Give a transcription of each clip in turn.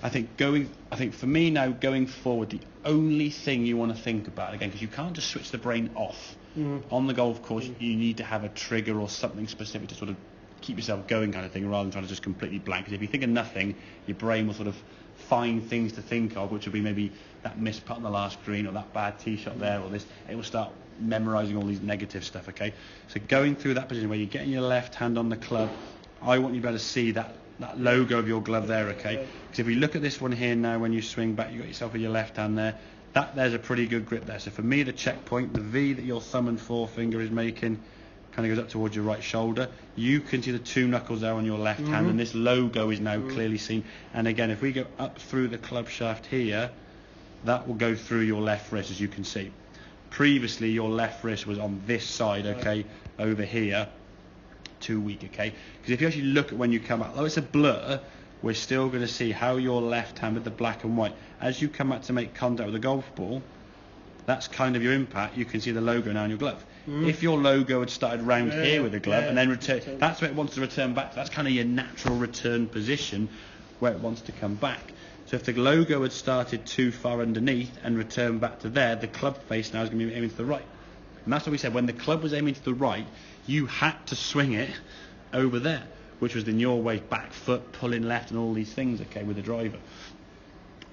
I think for me now, going forward, the only thing you want to think about, again, because you can't just switch the brain off. On the golf course, you need to have a trigger or something specific to sort of keep yourself going, kind of thing, rather than trying to just completely blank. Because if you think of nothing, your brain will sort of find things to think of, which will be maybe that missed putt on the last green, or that bad tee shot there, or this. It will start memorising all these negative stuff, okay? So going through that position where you're getting your left hand on the club, I want you to be able to see that logo of your glove there, okay? Because if we look at this one here now, when you swing back, you've got yourself with your left hand there. There's a pretty good grip there. So for me, the checkpoint, the V that your thumb and forefinger is making, kind of goes up towards your right shoulder. You can see the two knuckles there on your left hand, and this logo is now clearly seen. And again, if we go up through the club shaft here, that will go through your left wrist, as you can see. Previously, your left wrist was on this side, okay, over here. Too weak, okay? Because if you actually look at when you come out, though it's a blur, we're still going to see how your left hand with the black and white, as you come out to make contact with the golf ball, that's kind of your impact. You can see the logo now on your glove. If your logo had started round here with the glove and then return, that's where it wants to return back to. That's kind of your natural return position where it wants to come back. So if the logo had started too far underneath and returned back to there, the club face now is going to be aiming to the right. And that's what we said. When the club was aiming to the right, you had to swing it over there, which was in your way, back foot, pulling left and all these things, okay, with the driver.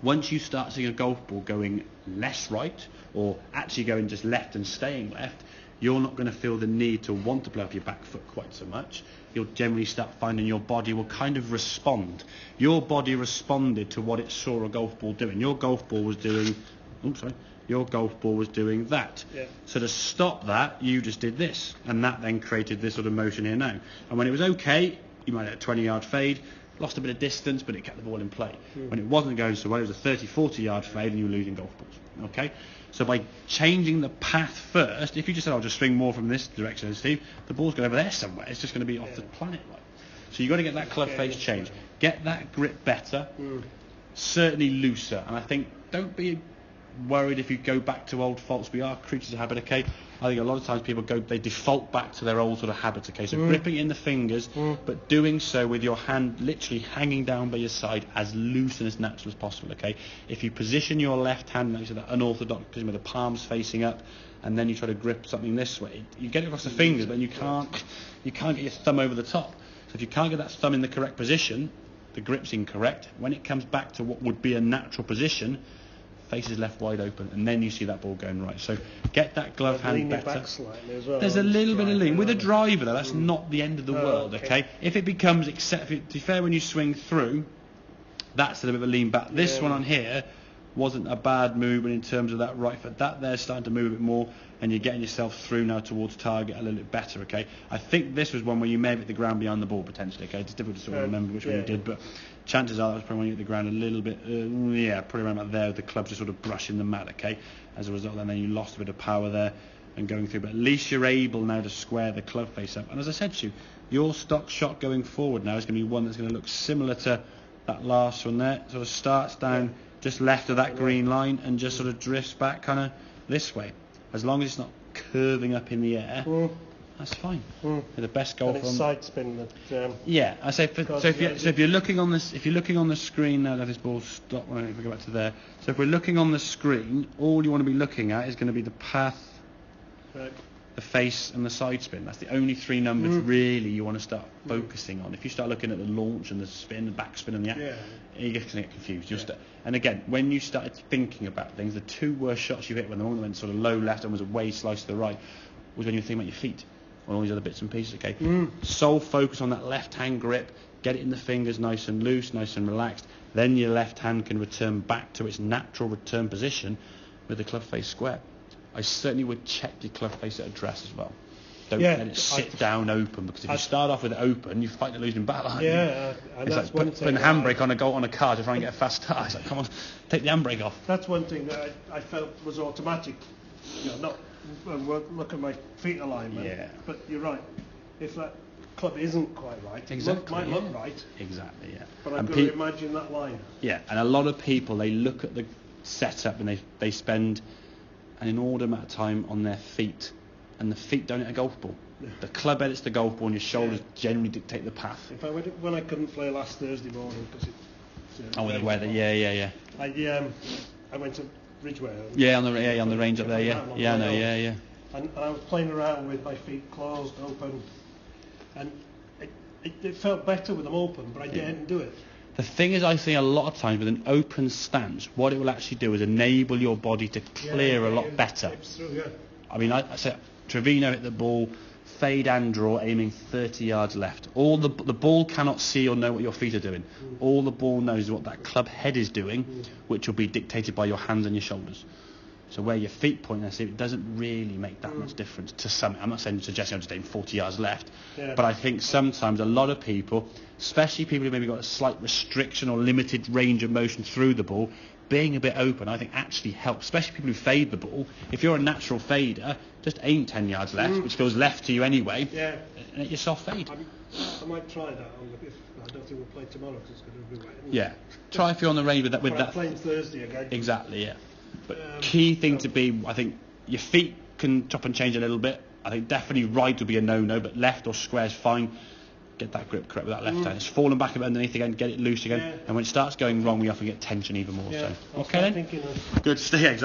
Once you start seeing a golf ball going less right, or actually going just left and staying left, you're not going to feel the need to want to play off your back foot quite so much. You'll generally start finding your body will kind of respond. Your body responded to what it saw a golf ball doing. Your golf ball was doing... Your golf ball was doing that. Yeah. So to stop that, you just did this. And that then created this sort of motion here now. And when it was okay, you might have a 20-yard fade, lost a bit of distance, but it kept the ball in play. When it wasn't going so well, it was a 30, 40-yard fade and you were losing golf balls. Okay? So by changing the path first, if you just said, I'll just swing more from this direction, Steve, the ball's going over there somewhere. It's just going to be off the planet. Like. So you've got to get that club face changed. Get that grip better, certainly looser. And I think, don't be worried if you go back to old faults. We are creatures of habit, okay? I think a lot of times people they default back to their old sort of habits, okay? So gripping in the fingers, but doing so with your hand literally hanging down by your side as loose and as natural as possible, okay? If you position your left hand, like that unorthodox position with the palms facing up, and then you try to grip something this way, you get it across the fingers, but you can't get your thumb over the top. So if you can't get that thumb in the correct position, the grip's incorrect. When it comes back to what would be a natural position, face is left wide open, and then you see that ball going right. So get that glove hand better. Back slightly as well. There's a little bit of lean with a driver though. That's not the end of the world, okay? If it becomes, to be fair, when you swing through, that's a little bit of a lean back. This one on here wasn't a bad movement in terms of that right foot. That there's starting to move a bit more, and you're getting yourself through now towards target a little bit better, okay? I think this was one where you may have hit the ground behind the ball potentially, okay? It's difficult to sort of remember which one you did, but chances are that was probably when you hit the ground a little bit, probably around about there, the club's just sort of brushing the mat, okay? As a result, then you lost a bit of power there and going through, but at least you're able now to square the club face up. And as I said to you, your stock shot going forward now is going to be one that's going to look similar to that last one there. Sort of starts down just left of that green line and just sort of drifts back kind of this way. As long as it's not curving up in the air, that's fine. The best golfer. And it's side spin that. I say. If you're looking on this, if you're looking on the screen now, let this ball stop. If we go back to there. So if we're looking on the screen, all you want to be looking at is going to be the path, the face, and the side spin. That's the only three numbers really you want to start focusing on. If you start looking at the launch and the spin, the backspin, and you're going to get confused. And again, when you started thinking about things, the two worst shots you hit when the one went sort of low left and was a way slice to the right was when you were thinking about your feet and all these other bits and pieces, okay? Sole focus on that left hand grip, get it in the fingers nice and loose, nice and relaxed, then your left hand can return back to its natural return position with the club face square. I certainly would check your club face at address as well. Don't let it sit down open, because if you start off with it open, you fight the losing battle, aren't you? And it's that's like putting the handbrake on a car to try and get a fast start. It's like, come on, take the handbrake off. That's one thing that I felt was automatic. Not look at my feet alignment. But you're right. If that club isn't quite right, it might look right. Exactly, But I've got to imagine that line. And a lot of people, they look at the setup and they spend an inordinate amount of time on their feet. And the feet don't hit a golf ball. The club edits the golf ball, and your shoulders generally dictate the path. When I couldn't play last Thursday morning because it Oh, with the weather, yeah. I went to Ridgeway. Yeah, on the range up there, yeah. Yeah, I know, yeah. And I was playing around with my feet closed, open, and it felt better with them open, but I didn't do it. The thing is, I think a lot of times with an open stance, what it will actually do is enable your body to clear a lot better. I mean, I said Trevino hit the ball, fade and draw, aiming 30 yards left. All the ball cannot see or know what your feet are doing. All the ball knows is what that club head is doing, which will be dictated by your hands and your shoulders. So where your feet point, it doesn't really make that much difference to some. I'm not suggesting I'm just aiming 40 yards left, but I think sometimes a lot of people, especially people who maybe got a slight restriction or limited range of motion through the ball, being a bit open, I think actually helps, especially people who fade the ball. If you're a natural fader, just aim 10 yards left, which goes left to you anyway, and let your soft fade. I might try that. I don't think we'll play tomorrow because it's going to be wet. Yeah, try if you're on the range with that. I'm playing Thursday again. Exactly, yeah. But key thing to be, I think, your feet can chop and change a little bit. I think definitely right would be a no-no, but left or square is fine. Get that grip correct with that left hand. It's falling back a bit underneath again, get it loose again. And when it starts going wrong, we often get tension even more. So, okay then? Good to stay.